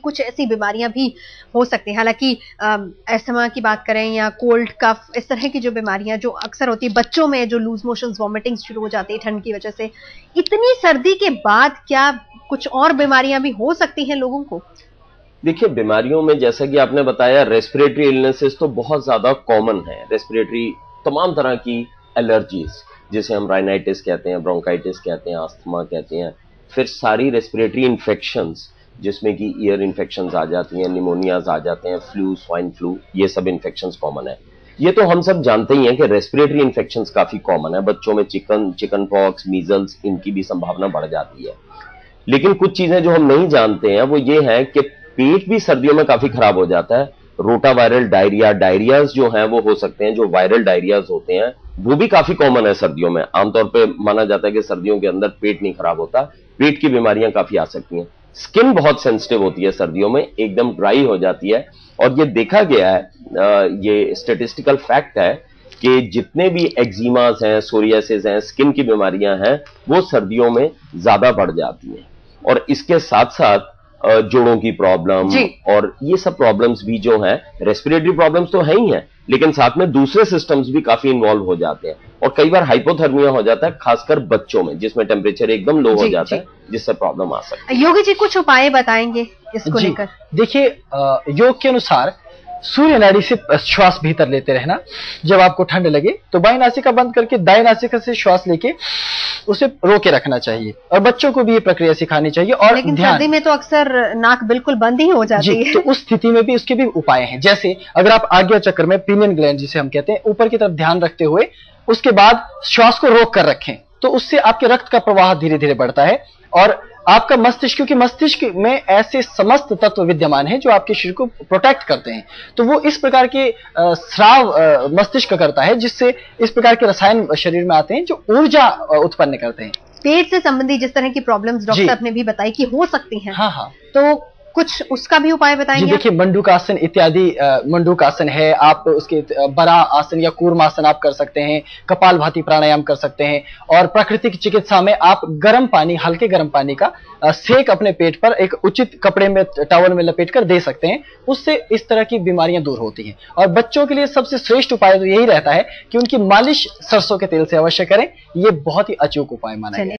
कुछ ऐसी बीमारियां भी हो सकती हैं। हालांकि अस्थमा की बात करें या कोल्ड कफ, इस तरह की जो बीमारियां जो अक्सर होती है बच्चों में, जो लूज मोशंस वॉमिटिंग शुरू हो जाती है ठंड की वजह से, इतनी सर्दी के बाद क्या कुछ और बीमारियां भी हो सकती हैं लोगों को? देखिए, बीमारियों में जैसा कि आपने बताया, रेस्पिरेटरी इलनेसेस तो बहुत ज्यादा कॉमन है। रेस्पिरेटरी तमाम तरह की एलर्जीज, जिसे हम राइनाइटिस कहते हैं, ब्रोंकाइटिस कहते हैं, अस्थमा कहते हैं, फिर सारी रेस्पिरेटरी इन्फेक्शंस जिसमें कि ईयर इन्फेक्शंस आ जाती हैं, निमोनियाज आ जाते हैं, फ्लू, स्वाइन फ्लू, ये सब इन्फेक्शंस कॉमन है। ये तो हम सब जानते ही हैं कि रेस्पिरेटरी इन्फेक्शंस काफी कॉमन है। बच्चों में चिकन पॉक्स, मीजल्स, इनकी भी संभावना बढ़ जाती है। लेकिन कुछ चीजें जो हम नहीं जानते हैं वो ये है कि पेट भी सर्दियों में काफी खराब हो जाता है। रोटावायरल डायरियाज जो हैं वो हो सकते हैं, जो वायरल डायरियाज होते हैं वो भी काफी कॉमन है सर्दियों में। आमतौर पे माना जाता है कि सर्दियों के अंदर पेट नहीं खराब होता, पेट की बीमारियां काफी आ सकती हैं। स्किन बहुत सेंसिटिव होती है सर्दियों में, एकदम ड्राई हो जाती है। और ये देखा गया है, ये स्टेटिस्टिकल फैक्ट है कि जितने भी एक्जिमास हैं, सोरियासिस हैं, स्किन की बीमारियां हैं, वो सर्दियों में ज्यादा बढ़ जाती हैं। और इसके साथ साथ जोड़ों की प्रॉब्लम और ये सब प्रॉब्लम्स भी जो हैं, रेस्पिरेटरी प्रॉब्लम्स तो है ही हैं, लेकिन साथ में दूसरे सिस्टम्स भी काफी इन्वॉल्व हो जाते हैं। और कई बार हाइपोथर्मिया हो जाता है, खासकर बच्चों में, जिसमें टेम्परेचर एकदम लो हो जाता है, जिससे प्रॉब्लम आ सकती है। योगी जी, कुछ उपाय बताएंगे इसको लेकर? देखिए, योग के अनुसार सूर्य नाड़ी से श्वास भीतर लेते रहना। जब आपको ठंड लगे तो बाईं नासिका बंद करके दाईं नासिका से श्वास लेके उसे रोके रखना चाहिए। और बच्चों को भी ये प्रक्रिया सिखानी चाहिए। और लेकिन सर्दी में तो अक्सर नाक बिल्कुल बंद ही हो जाती है। तो उस स्थिति में भी उसके भी उपाय हैं। जैसे अगर आप आज्ञा चक्र में पीनियन ग्लैंड जिसे हम कहते हैं, ऊपर की तरफ ध्यान रखते हुए उसके बाद श्वास को रोक कर रखें, तो उससे आपके रक्त का प्रवाह धीरे धीरे बढ़ता है। और आपका मस्तिष्क, क्योंकि मस्तिष्क में ऐसे समस्त तत्व विद्यमान हैं जो आपके शरीर को प्रोटेक्ट करते हैं, तो वो इस प्रकार के स्राव मस्तिष्क करता है, जिससे इस प्रकार के रसायन शरीर में आते हैं जो ऊर्जा उत्पन्न करते हैं। पेट से संबंधित जिस तरह की प्रॉब्लम्स डॉक्टर साहब ने भी बताई कि हो सकती हैं, हाँ, तो कुछ उसका भी उपाय बताएंगे? देखिए, मंडूकासन इत्यादि, मंडूकासन है, आप उसके बरा आसन या कूर्मासन आप कर सकते हैं, कपालभाति प्राणायाम कर सकते हैं। और प्राकृतिक चिकित्सा में आप गर्म पानी, हल्के गर्म पानी का सेक अपने पेट पर एक उचित कपड़े में, टॉवल में लपेट कर दे सकते हैं। उससे इस तरह की बीमारियां दूर होती हैं। और बच्चों के लिए सबसे श्रेष्ठ उपाय तो यही रहता है कि उनकी मालिश सरसों के तेल से अवश्य करें। ये बहुत ही अचूक उपाय माना है।